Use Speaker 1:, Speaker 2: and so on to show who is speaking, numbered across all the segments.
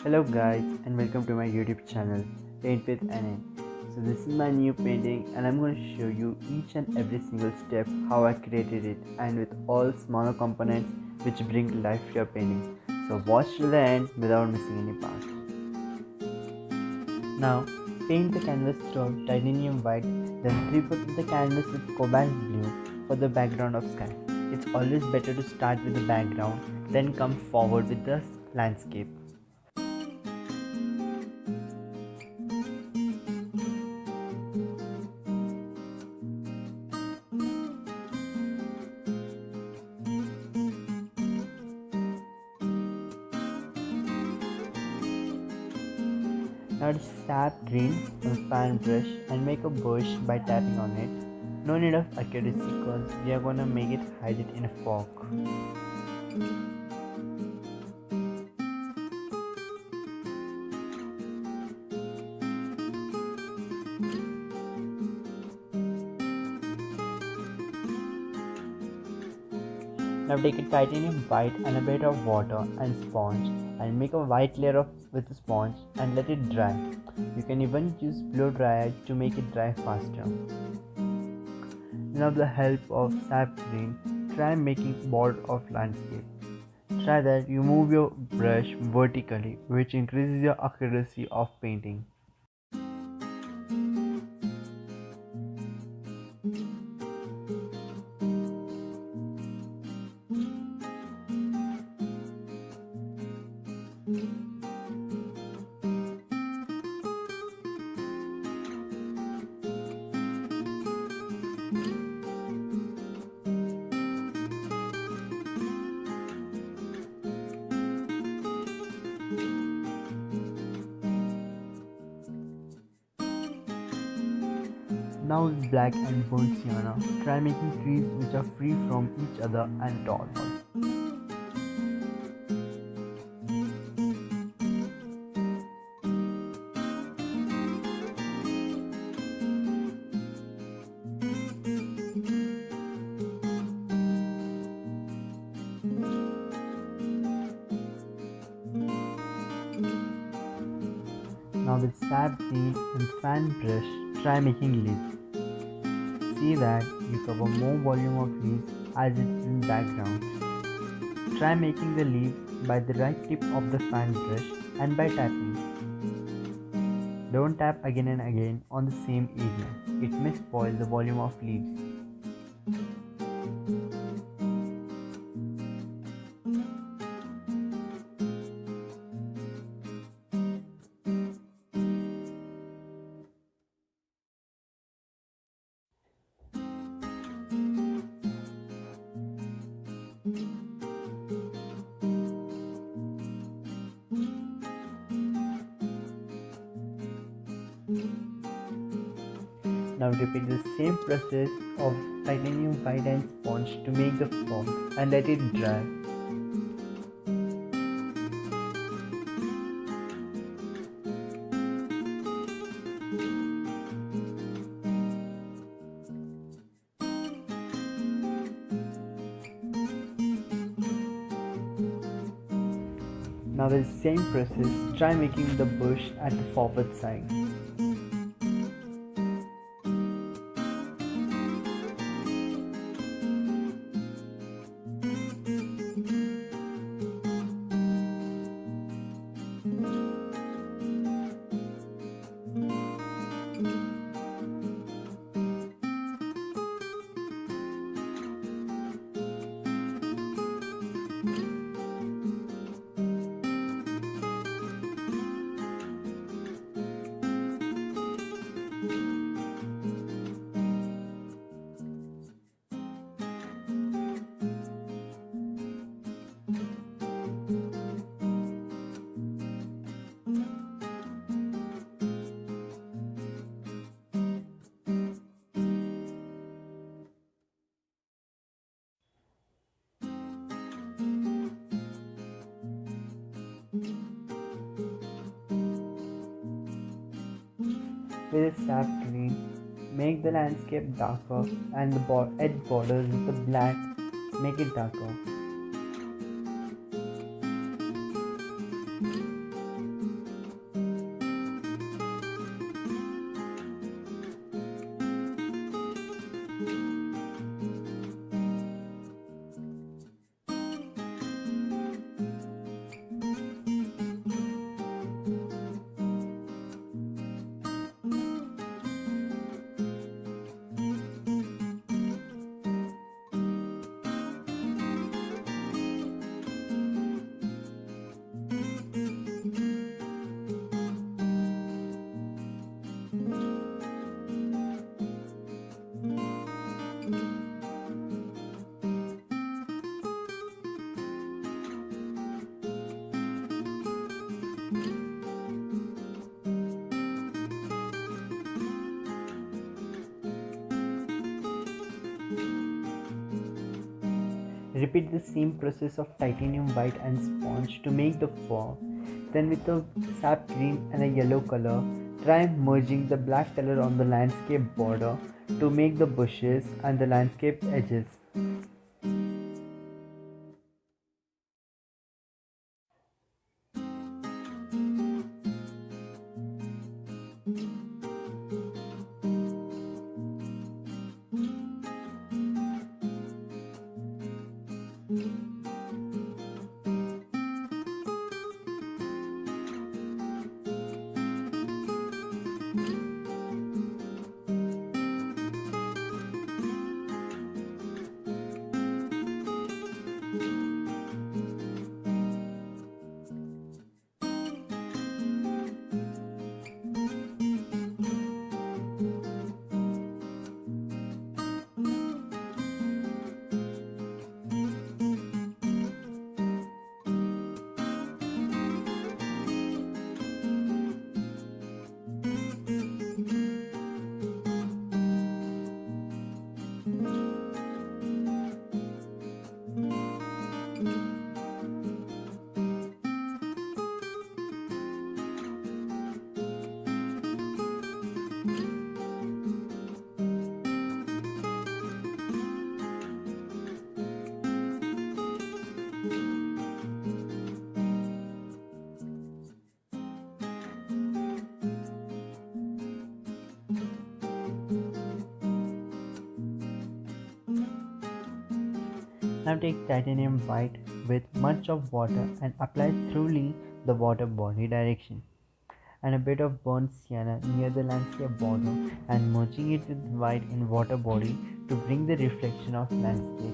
Speaker 1: Hello guys and welcome to my YouTube channel Paint with NA. So this is my new painting and I'm going to show you each and every single step how I created it and with all smaller components which bring life to your painting. So watch till the end without missing any part. Now paint the canvas through titanium white, then 3/4 of the canvas with cobalt blue for the background of sky. It's always better to start with the background then come forward with the landscape. Now sap green from fan brush and make a bush by tapping on it. No need of accuracy because we are gonna make it hide it in a fog. Now take a titanium white and a bit of water and sponge and make a white layer with the sponge and let it dry. You can even use blow dryer to make it dry faster. Now with the help of sap green, try making border of landscape. Try that you move your brush vertically, which increases your accuracy of painting. Now with black and burnt sienna, try making trees which are free from each other and tall. Now with sap green and fan brush, try making leaves. See that you cover more volume of leaves as it's in background. Try making the leaves by the right tip of the fan brush and by tapping. Don't tap again and again on the same area. It may spoil the volume of leaves. Now repeat the same process of titanium white and sponge to make the fog and let it dry. Now with the same process, try making the bush at the forward side. With a sap green, make the landscape darker and the edge borders with the black make it darker. Repeat the same process of titanium white and sponge to make the form. Then with a sap green and a yellow color, try merging the black color on the landscape border to make the bushes and the landscape edges. Now take titanium white with much of water and apply thoroughly the water body direction and a bit of burnt sienna near the landscape border and merging it with white in water body to bring the reflection of landscape.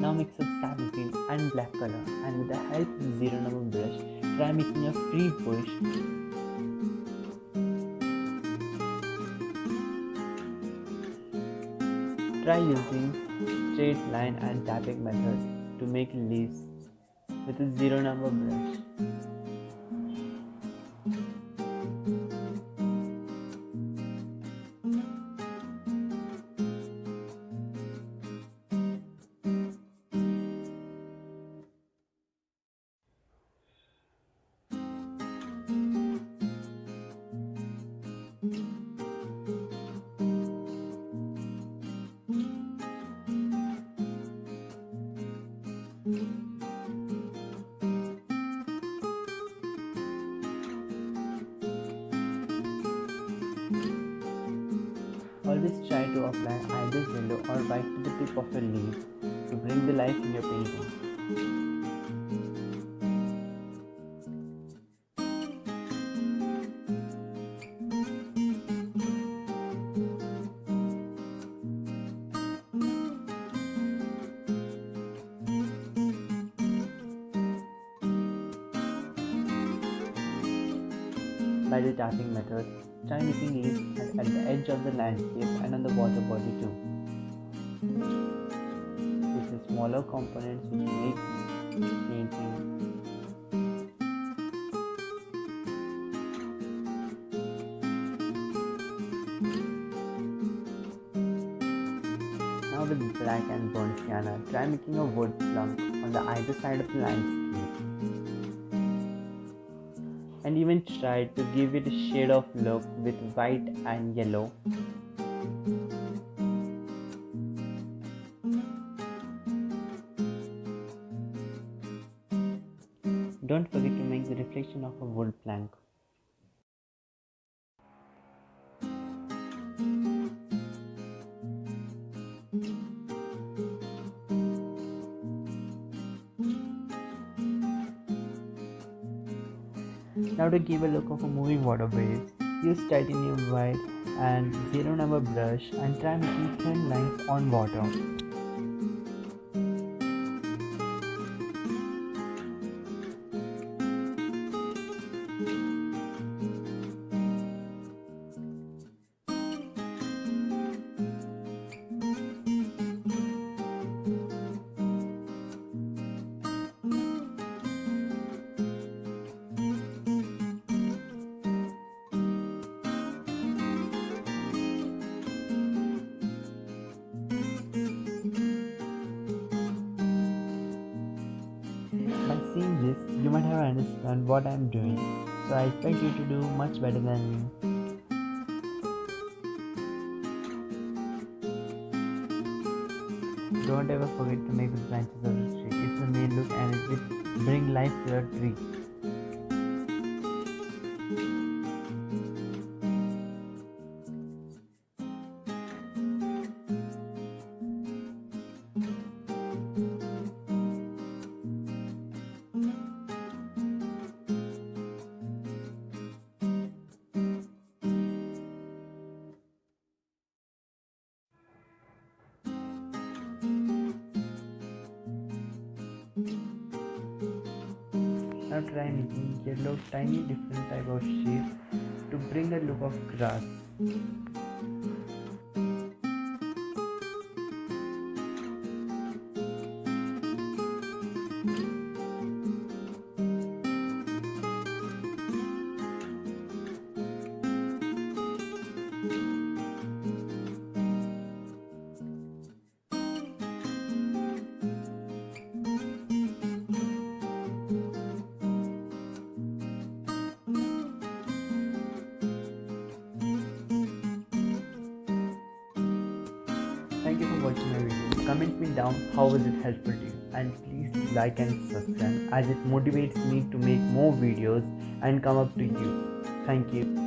Speaker 1: Now mix up sap green and black color and with the help of zero number brush, try making a free bush. Try using straight line and tapping method to make leaves with a zero number brush. Always try to apply either yellow or white to the tip of your leaf to bring the life in your painting. By the tapping method, try making leaves at the edge of the landscape and on the water body too. It's the smaller components which make painting. Now with black and burnt sienna, try making a wood plunk on the either side of the landscape. And even try to give it a shade of look with white and yellow. Don't forget to make the reflection of a wood plank. Now to give a look of a moving water waves, use titanium white and zero number brush and try making thin lines on water. By seeing this, you might have understood what I am doing, so I expect you to do much better than me. Don't ever forget to make the branches of the tree. It's the main look and it will bring life to your tree. Now try making yellow tiny different type of shape to bring a look of grass. Thank you for watching my video. Comment me down how was it helpful to you, and please like and subscribe as it motivates me to make more videos and come up to you. Thank you.